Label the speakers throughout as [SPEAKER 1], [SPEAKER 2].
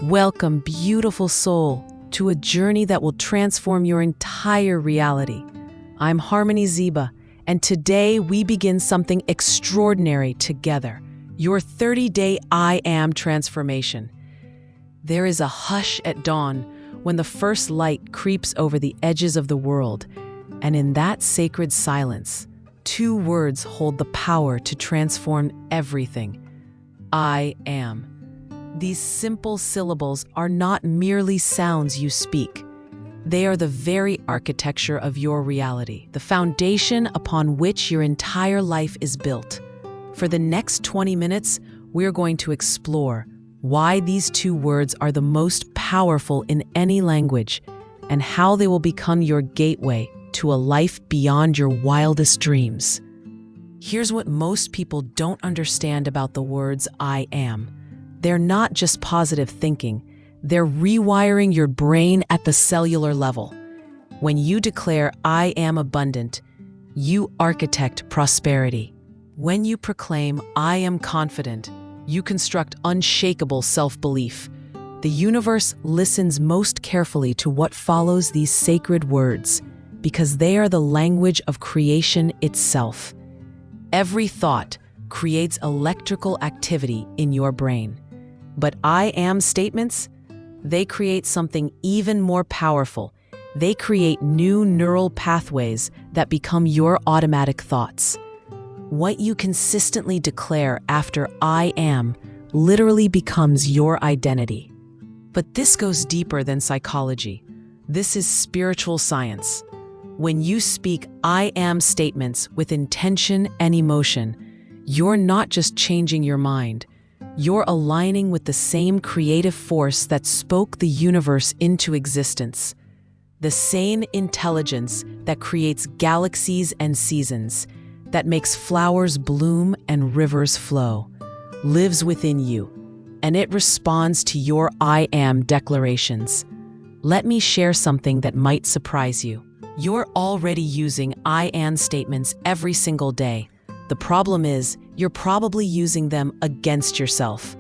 [SPEAKER 1] Welcome, beautiful soul, to a journey that will transform your entire reality. I'm Harmony Ziba, and today we begin something extraordinary together, your 30-day I Am transformation. There is a hush at dawn when the first light creeps over the edges of the world, and in that sacred silence, two words hold the power to transform everything. I am. These simple syllables are not merely sounds you speak. They are the very architecture of your reality, the foundation upon which your entire life is built. For the next 20 minutes, we're going to explore why these two words are the most powerful in any language and how they will become your gateway to a life beyond your wildest dreams. Here's what most people don't understand about the words I am. They're not just positive thinking, they're rewiring your brain at the cellular level. When you declare, I am abundant, you architect prosperity. When you proclaim, I am confident, you construct unshakable self-belief. The universe listens most carefully to what follows these sacred words, because they are the language of creation itself. Every thought creates electrical activity in your brain. But I am statements, they create something even more powerful. They create new neural pathways that become your automatic thoughts. What you consistently declare after I am literally becomes your identity. But this goes deeper than psychology. This is spiritual science. When you speak I am statements with intention and emotion, you're not just changing your mind. You're aligning with the same creative force that spoke the universe into existence. The same intelligence that creates galaxies and seasons, that makes flowers bloom and rivers flow, lives within you, and it responds to your I am declarations. Let me share something that might surprise you. You're already using I am statements every single day. The problem is, you're probably using them against yourself.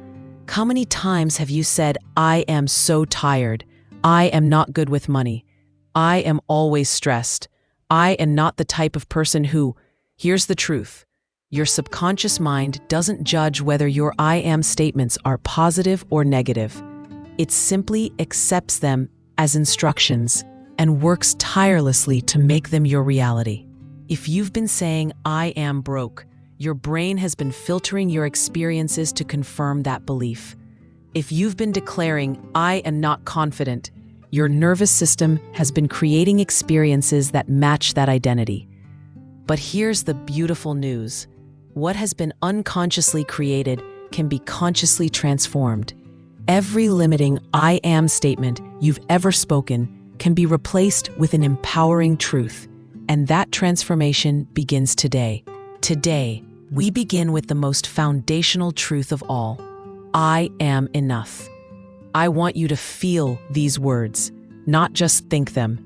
[SPEAKER 1] How many times have you said, I am so tired, I am not good with money, I am always stressed, I am not the type of person who... Here's the truth. Your subconscious mind doesn't judge whether your I am statements are positive or negative. It simply accepts them as instructions and works tirelessly to make them your reality. If you've been saying, I am broke, your brain has been filtering your experiences to confirm that belief. If you've been declaring, I am not confident, your nervous system has been creating experiences that match that identity. But here's the beautiful news. What has been unconsciously created can be consciously transformed. Every limiting I am statement you've ever spoken can be replaced with an empowering truth. And that transformation begins today. Today, we begin with the most foundational truth of all. I am enough. I want you to feel these words, not just think them.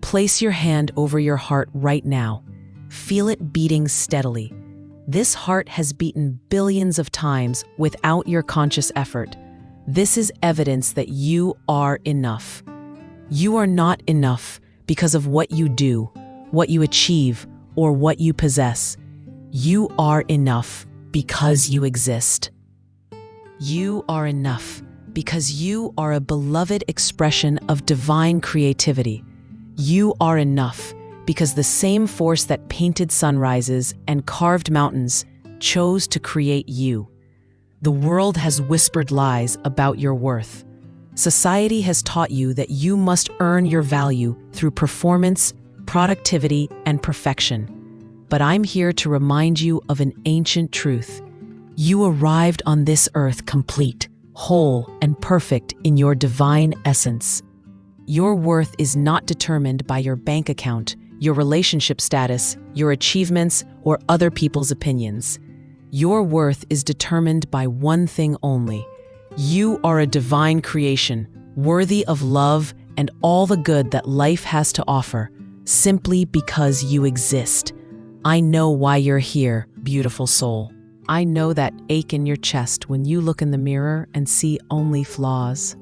[SPEAKER 1] Place your hand over your heart right now. Feel it beating steadily. This heart has beaten billions of times without your conscious effort. This is evidence that you are enough. You are not enough because of what you do, what you achieve, or what you possess. You are enough because you exist. You are enough because you are a beloved expression of divine creativity. You are enough because the same force that painted sunrises and carved mountains chose to create you. The world has whispered lies about your worth. Society has taught you that you must earn your value through performance, productivity, and perfection. But I'm here to remind you of an ancient truth. You arrived on this earth complete, whole, and perfect in your divine essence. Your worth is not determined by your bank account, your relationship status, your achievements, or other people's opinions. Your worth is determined by one thing only. You are a divine creation, worthy of love and all the good that life has to offer, simply because you exist. I know why you're here, beautiful soul. I know that ache in your chest when you look in the mirror and see only flaws.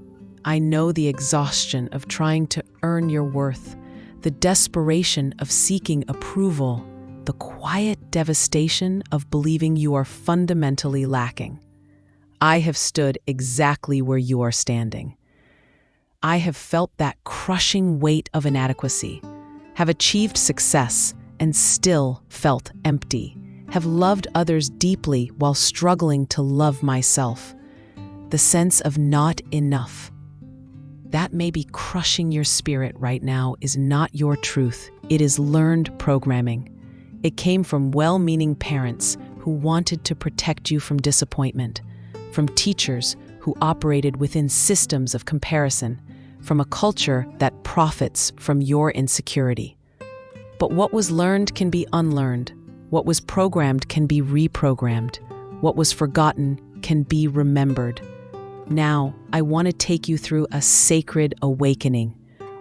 [SPEAKER 1] I know the exhaustion of trying to earn your worth, the desperation of seeking approval, the quiet devastation of believing you are fundamentally lacking. I have stood exactly where you are standing. I have felt that crushing weight of inadequacy, have achieved success and still felt empty, have loved others deeply while struggling to love myself. The sense of not enough. That may be crushing your spirit right now is not your truth. It is learned programming. It came from well-meaning parents who wanted to protect you from disappointment, from teachers who operated within systems of comparison, from a culture that profits from your insecurity. But what was learned can be unlearned. What was programmed can be reprogrammed. What was forgotten can be remembered. Now, I want to take you through a sacred awakening.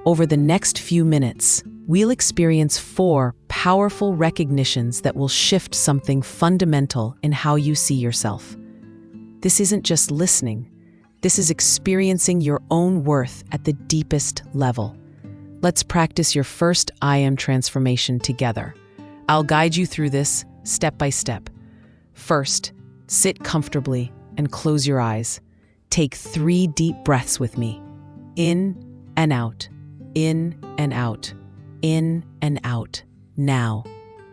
[SPEAKER 1] Over the next few minutes, we'll experience 4 powerful recognitions that will shift something fundamental in how you see yourself. This isn't just listening. This is experiencing your own worth at the deepest level. Let's practice your first I am transformation together. I'll guide you through this step by step. First, sit comfortably and close your eyes. Take 3 deep breaths with me. In and out, in and out, in and out. Now,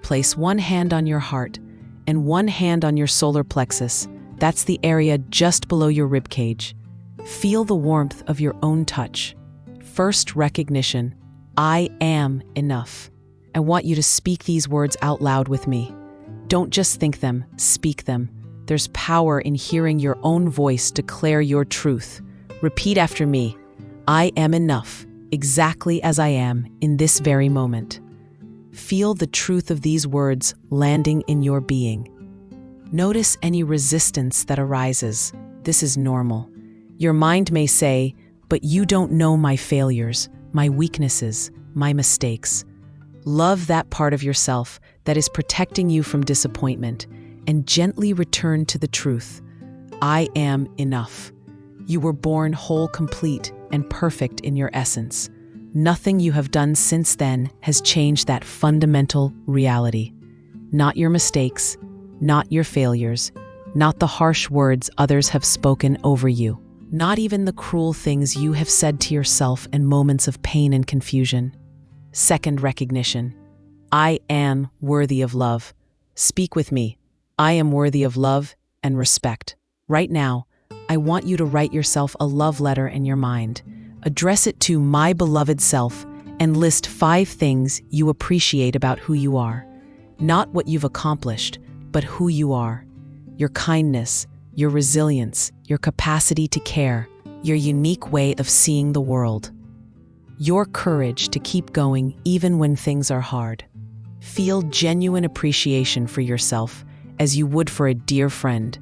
[SPEAKER 1] place one hand on your heart and one hand on your solar plexus. That's the area just below your rib cage. Feel the warmth of your own touch. First recognition, I am enough. I want you to speak these words out loud with me. Don't just think them, speak them. There's power in hearing your own voice declare your truth. Repeat after me. I am enough, exactly as I am in this very moment. Feel the truth of these words landing in your being. Notice any resistance that arises. This is normal. Your mind may say, but you don't know my failures, my weaknesses, my mistakes. Love that part of yourself that is protecting you from disappointment and gently return to the truth. I am enough. You were born whole, complete, and perfect in your essence. Nothing you have done since then has changed that fundamental reality. Not your mistakes, not your failures, not the harsh words others have spoken over you, not even the cruel things you have said to yourself in moments of pain and confusion. Second recognition, I am worthy of love. Speak with me. I am worthy of love and respect. Right now, I want you to write yourself a love letter in your mind. Address it to my beloved self and list 5 things you appreciate about who you are. Not what you've accomplished, but who you are. Your kindness, your resilience, your capacity to care, your unique way of seeing the world. Your courage to keep going even when things are hard. Feel genuine appreciation for yourself as you would for a dear friend.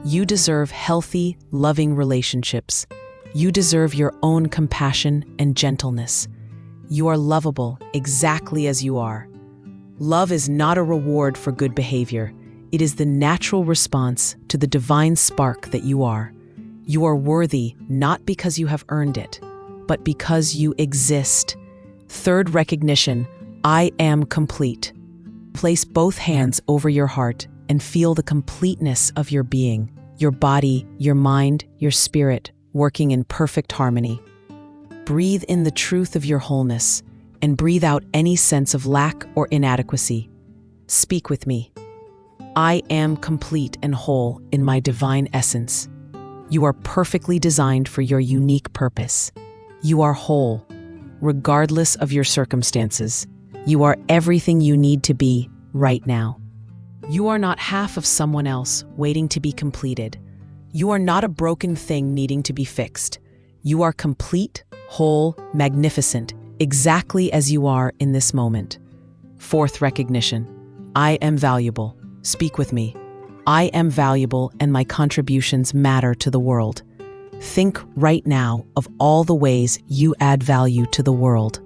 [SPEAKER 1] You deserve healthy, loving relationships. You deserve your own compassion and gentleness. You are lovable exactly as you are. Love is not a reward for good behavior. It is the natural response to the divine spark that you are. You are worthy not because you have earned it, but because you exist. Third recognition, I am complete. Place both hands over your heart and feel the completeness of your being, your body, your mind, your spirit, working in perfect harmony. Breathe in the truth of your wholeness and breathe out any sense of lack or inadequacy. Speak with me. I am complete and whole in my divine essence. You are perfectly designed for your unique purpose. You are whole, regardless of your circumstances. You are everything you need to be right now. You are not half of someone else waiting to be completed. You are not a broken thing needing to be fixed. You are complete, whole, magnificent, exactly as you are in this moment. Fourth recognition, I am valuable. Speak with me. I am valuable and my contributions matter to the world. Think right now of all the ways you add value to the world.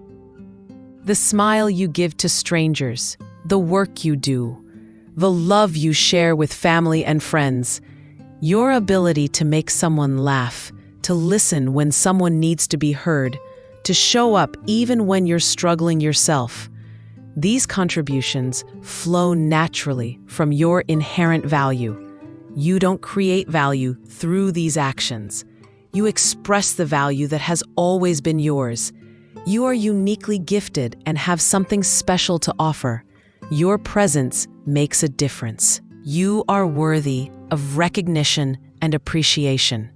[SPEAKER 1] The smile you give to strangers, the work you do, the love you share with family and friends, your ability to make someone laugh, to listen when someone needs to be heard, to show up even when you're struggling yourself. These contributions flow naturally from your inherent value. You don't create value through these actions. You express the value that has always been yours. You are uniquely gifted and have something special to offer. Your presence makes a difference. You are worthy of recognition and appreciation.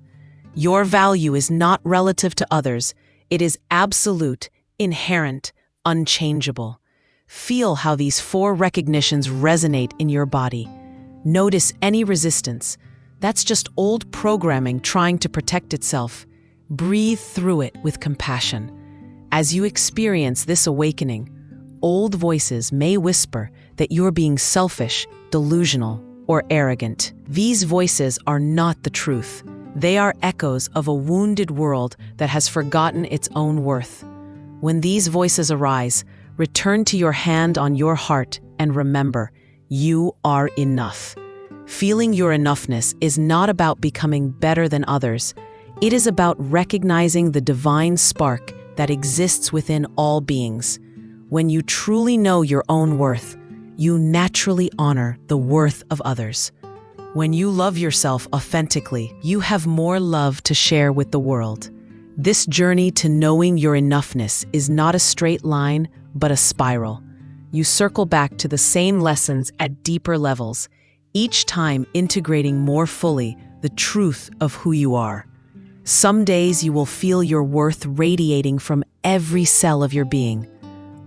[SPEAKER 1] Your value is not relative to others. It is absolute, inherent, unchangeable. Feel how these 4 recognitions resonate in your body. Notice any resistance. That's just old programming trying to protect itself. Breathe through it with compassion. As you experience this awakening, old voices may whisper that you're being selfish, delusional, or arrogant. These voices are not the truth. They are echoes of a wounded world that has forgotten its own worth. When these voices arise, return to your hand on your heart and remember, you are enough. Feeling your enoughness is not about becoming better than others. It is about recognizing the divine spark that exists within all beings. When you truly know your own worth, you naturally honor the worth of others. When you love yourself authentically, you have more love to share with the world. This journey to knowing your enoughness is not a straight line, but a spiral. You circle back to the same lessons at deeper levels, each time integrating more fully the truth of who you are. Some days you will feel your worth radiating from every cell of your being.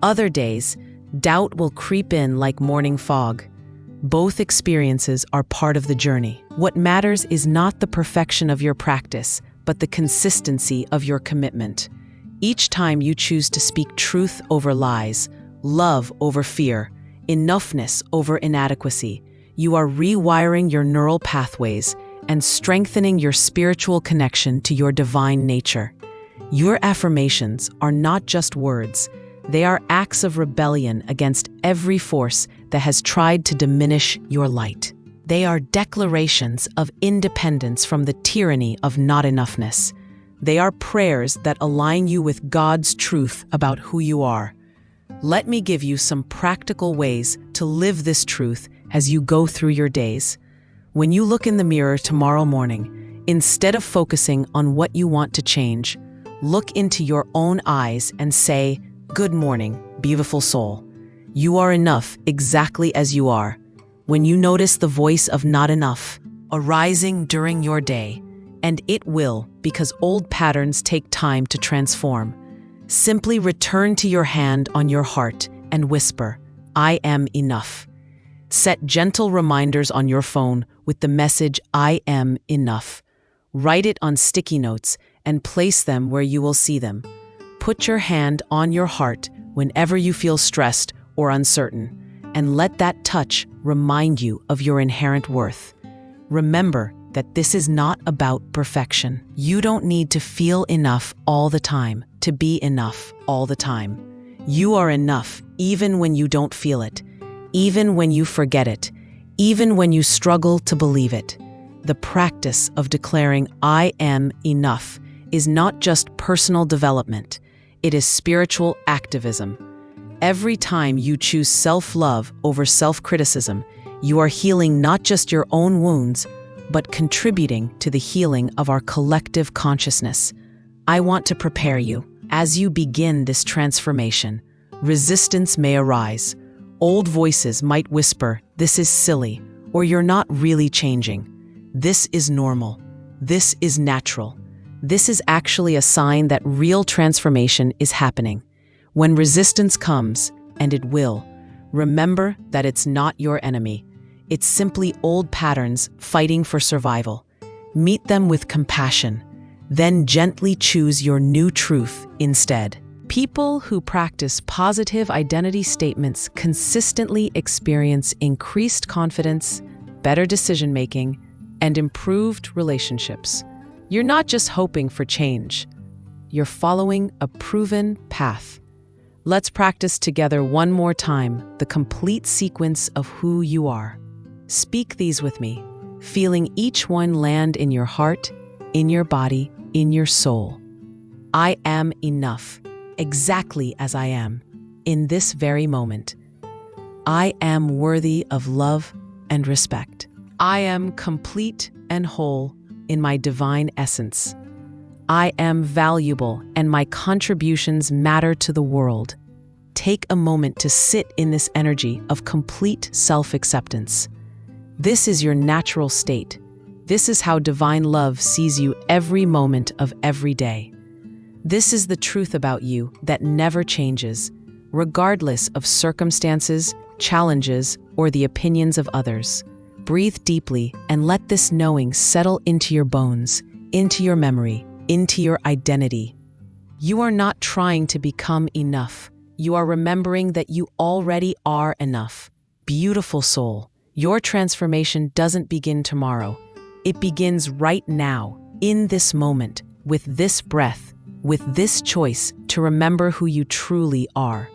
[SPEAKER 1] Other days, doubt will creep in like morning fog. Both experiences are part of the journey. What matters is not the perfection of your practice, but the consistency of your commitment. Each time you choose to speak truth over lies, love over fear, enoughness over inadequacy, you are rewiring your neural pathways and strengthening your spiritual connection to your divine nature. Your affirmations are not just words. They are acts of rebellion against every force that has tried to diminish your light. They are declarations of independence from the tyranny of not enoughness. They are prayers that align you with God's truth about who you are. Let me give you some practical ways to live this truth as you go through your days. When you look in the mirror tomorrow morning, instead of focusing on what you want to change, look into your own eyes and say, "Good morning, beautiful soul. You are enough exactly as you are." When you notice the voice of not enough arising during your day, and it will, because old patterns take time to transform, simply return to your hand on your heart and whisper, "I am enough." Set gentle reminders on your phone with the message, "I am enough." Write it on sticky notes and place them where you will see them. Put your hand on your heart whenever you feel stressed or uncertain, and let that touch remind you of your inherent worth. Remember that this is not about perfection. You don't need to feel enough all the time to be enough all the time. You are enough even when you don't feel it, even when you forget it, even when you struggle to believe it. The practice of declaring "I am enough" is not just personal development, it is spiritual activism. Every time you choose self-love over self-criticism, you are healing not just your own wounds, but contributing to the healing of our collective consciousness. I want to prepare you. As you begin this transformation, resistance may arise. Old voices might whisper, "This is silly," or "You're not really changing." This is normal. This is natural. This is actually a sign that real transformation is happening. When resistance comes, and it will, remember that it's not your enemy. It's simply old patterns fighting for survival. Meet them with compassion, then gently choose your new truth instead. People who practice positive identity statements consistently experience increased confidence, better decision-making, and improved relationships. You're not just hoping for change. You're following a proven path. Let's practice together one more time the complete sequence of who you are. Speak these with me, feeling each one land in your heart, in your body, in your soul. I am enough, exactly as I am, in this very moment. I am worthy of love and respect. I am complete and whole in my divine essence. I am valuable and my contributions matter to the world. Take a moment to sit in this energy of complete self-acceptance. This is your natural state. This is how divine love sees you every moment of every day. This is the truth about you that never changes, regardless of circumstances, challenges, or the opinions of others. Breathe deeply and let this knowing settle into your bones, into your memory, into your identity. You are not trying to become enough. You are remembering that you already are enough. Beautiful soul, your transformation doesn't begin tomorrow. It begins right now, in this moment, with this breath, with this choice to remember who you truly are.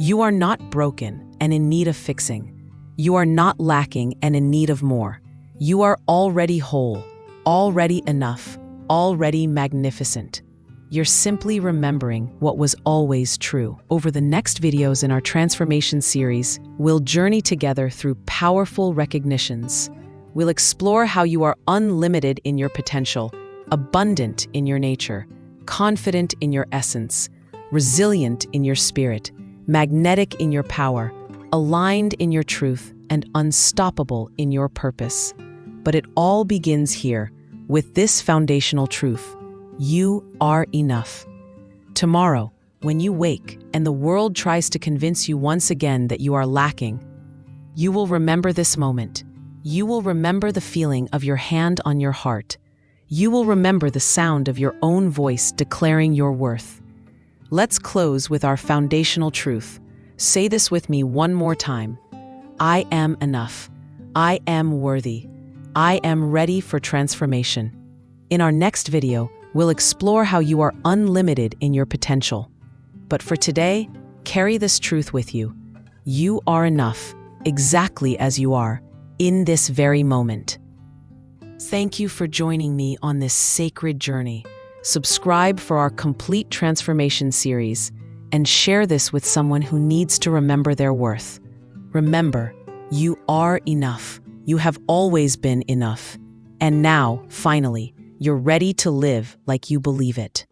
[SPEAKER 1] You are not broken and in need of fixing. You are not lacking and in need of more. You are already whole, already enough, already magnificent. You're simply remembering what was always true. Over the next videos in our transformation series, we'll journey together through powerful recognitions. We'll explore how you are unlimited in your potential, abundant in your nature, confident in your essence, resilient in your spirit, magnetic in your power, aligned in your truth, and unstoppable in your purpose. But it all begins here, with this foundational truth. You are enough. Tomorrow, when you wake and the world tries to convince you once again that you are lacking, you will remember this moment. You will remember the feeling of your hand on your heart. You will remember the sound of your own voice declaring your worth. Let's close with our foundational truth. Say this with me one more time. I am enough. I am worthy. I am ready for transformation. In our next video, we'll explore how you are unlimited in your potential. But for today, carry this truth with you. You are enough, exactly as you are, in this very moment. Thank you for joining me on this sacred journey. Subscribe for our complete transformation series and share this with someone who needs to remember their worth. Remember, you are enough. You have always been enough. And now, finally, you're ready to live like you believe it.